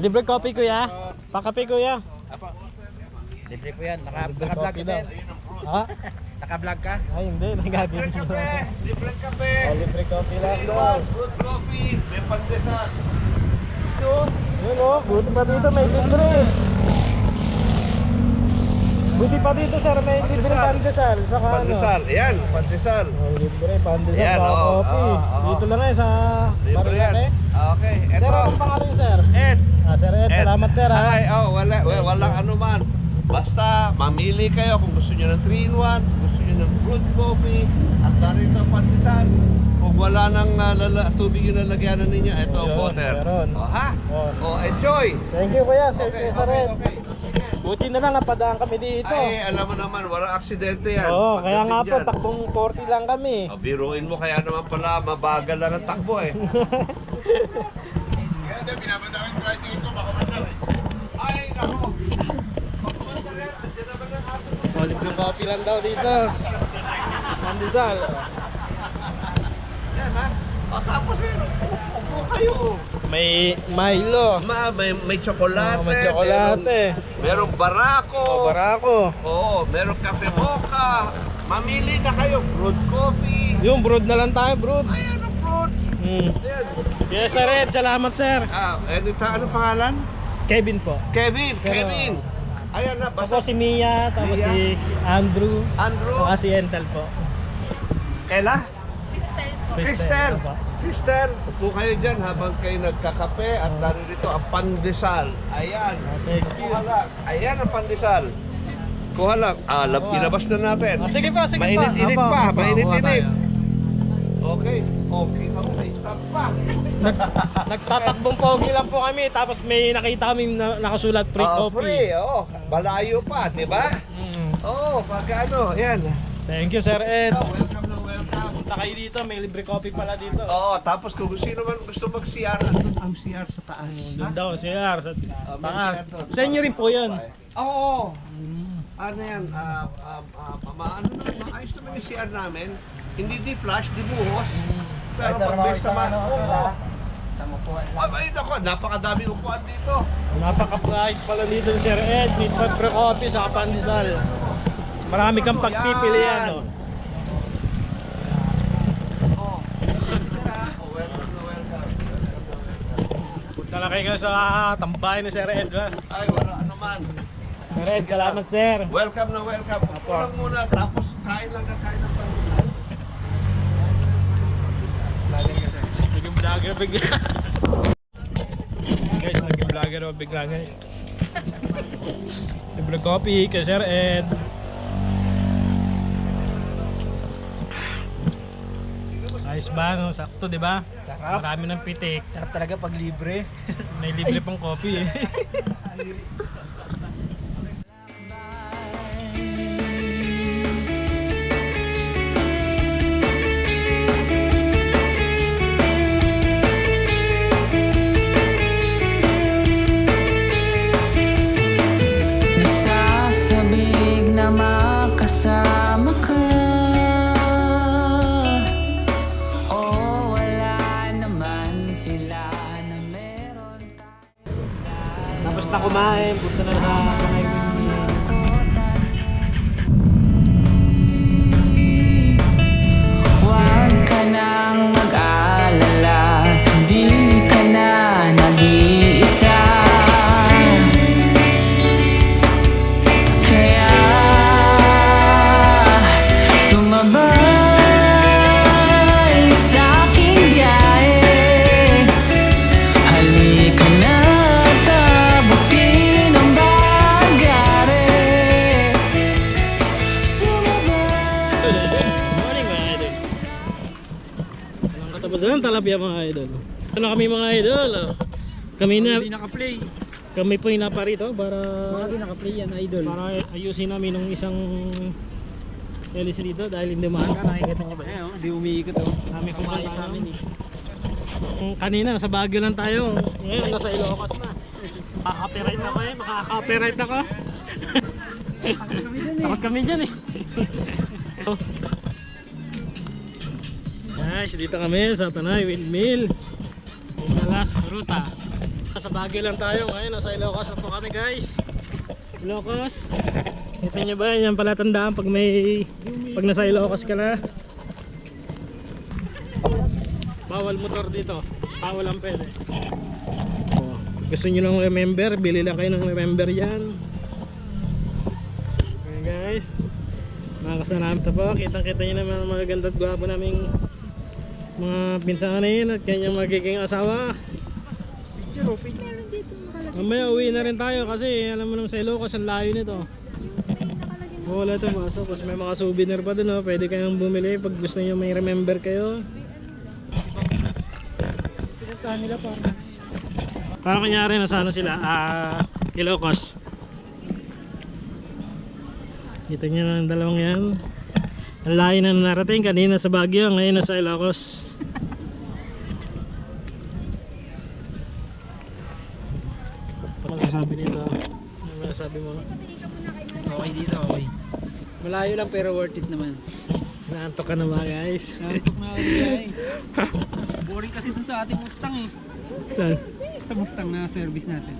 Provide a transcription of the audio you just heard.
libre coffee kuya. Pakape kuya. Apo. Libre po yan. Naka-vlog ka sir. Ha? Naka-vlog ka? Ay hindi, nagagawin mo. Libre kape. Libre coffee lang daw. Good coffee. May pandesal. Yun o, buti pa dito may libre. Buti pa dito sir, may libre pandesal. Saka Pandesal. Ayan, pandesal. Libre pandesal, Ayan, saka oo, coffee. oo. Dito lang sa Libre yan. Marilake. Okay, Sir, eto. anong pangalan niyo sir? Ed. Sir Ed, salamat sir ha. Ay, walang anuman. Basta mamili kayo kung gusto niyo ng 3-in-1, kung gusto niyo ng brewed coffee, at narito ang pandesal. Kung wala nang tubig yung lalagyanan ninyo, ito ang Ayun, water. meron. O ha? Oh. O, enjoy! Thank you kuya, sir Okay, Sir Ed. okay. Buti na lang napadaan kami dito. Ay, alam mo naman, walang aksidente yan. Oo, kaya nga po, Pagdating dyan. takbong 40 lang kami. O, biruin mo, kaya naman pala, mabagal lang ang takbo eh. Kaya pinapanda ko yung tricycle ko, baka mandar eh. Ay, nako! Pagkumandar yan, andyan naman ang aso mo. Libre coffee lang daw dito. Pandesal. Yan ha? O, tapos eh, upo kayo. May Milo. May tsokolate. May tsokolate. Merong barako. Barako. Oo, merong kape mocha. Mamili na kayo, brewed coffee. Yung brood na lang tayo, brood. Ayan ang brewed. Ayan. Yes sir Ed, salamat sir. Ano pangalan? Kevin po. Kevin. Ayan na, Tapos basta si Mia, tapos Mia. si Andrew, Andrew. saka si Entel po. Kela? Cristel. Opo. Cristel, upo kayo dyan habang kayo nagkakape at narito ang pandesal. Ayan. Thank you. Kuha lang. Ayan ang pandesal. Kuha lang. Ilabas na natin. Sige po, sige po. Mainit-init Opo, pa. opo, Mainit-init. kuha tayo. Okay. Okay kami na stop pa. Nagtatakbong pogi lang po kami, tapos may nakita kami nakasulat free coffee. Free, oo. Balayo pa, di ba? Oo, pag ano, yan. Thank you sir Ed. Welcome na welcome. Punta kayo dito, may libre coffee pala dito. Oo, tapos kung sino man gusto mag-CR, andun ang CR sa taas. Doon daw, CR sa may taas. CR doon. Sa inyo rin po yun. Oo. Ano yan, ano naman, maayos naman yung CR namin. Hindi di flash, di buhos. Pero pag may sama, oo. Sa mupuan lang. Ay, ako, napakadaming upuan dito. Napaka-pride pala dito ni Sir Ed, may libre coffee sa pandesal. Marami kang pagpipilian. No? Oh. Welcome na welcome. Punta lang kayo sa tambahin ni Sir Ed. Ha? Ay, wala naman. Sir Ed, salamat sir. Welcome na welcome. Upo lang muna, tapos kain lang ng pandesal. Naging vlogger bigla. Guys, naging vlogger o bigla guys. Libre coffee kay Sir Ed. Ayos ba? No? Sakto, di ba? Sarap. Marami ng pitik. Sarap talaga pag libre. May libre pang coffee eh. Nasasabik na makasama ka. O wala naman sila na meron tayo. Tapos na kumain, punta na sa Huwag ka nang mag-alala, di ka na nag-iisa. Kaya sumabay sa aking biyahe. Halika na at abutin ang bagare. Sumabay. Good morning mga idol. Anong katapusan ng talapia mga idol? Ano kami mga idol? Kami na Hindi naka-play. kami po yung naparito para Hindi naka-play yan, idol. para ayusin namin ng isang helis dito dahil hindi maaga. Nakikita niyo ba? Eh, oh, di umiikot oh. Kami Kumain sa amin eh. Kanina sa Baguio lang tayo. Ngayon nasa Ilocos na. Makaka-copyright ako eh. Makaka-copyright ako. Takot kami dyan eh. Guys, dito kami sa Tanay Windmill. Inalas Ruta. Nasa Baguio lang tayo ngayon, nasa Ilocos na po kami guys. Ilocos. Kita nyo ba yan pala tandaan pag nasa Ilocos ka na. Bawal motor dito. Bawal ang pwede. Oh, gusto nyo lang remember, bili lang kayo ng remember yan. Okay guys. Mga kasanamin ito po. Kitang-kita nyo naman ang magaganda at gwapo naming mga pinsanin at kanyang magiging asawa. Mamaya uwi na rin tayo kasi alam mo nang sa Ilocos ang layo nito. Wala ito maso. Tapos may mga souvenir pa dun, oh. Pwede kayong bumili pag gusto nyo may remember kayo. Pinuntahan nila pa. Parang kanyari nasa ano sila, Ilocos. Kita nyo na ang dalawang yan. Ang layo na narating, kanina sa Baguio, ngayon nasa Ilocos. Ano masasabi nito? Ano masasabi mo? Okay dito, okay. Malayo lang pero worth it naman. Naantok ka na ba guys? Nantok na ako guys. Boring kasi dun sa ating Mustang eh. Saan? Sa Mustang na service natin.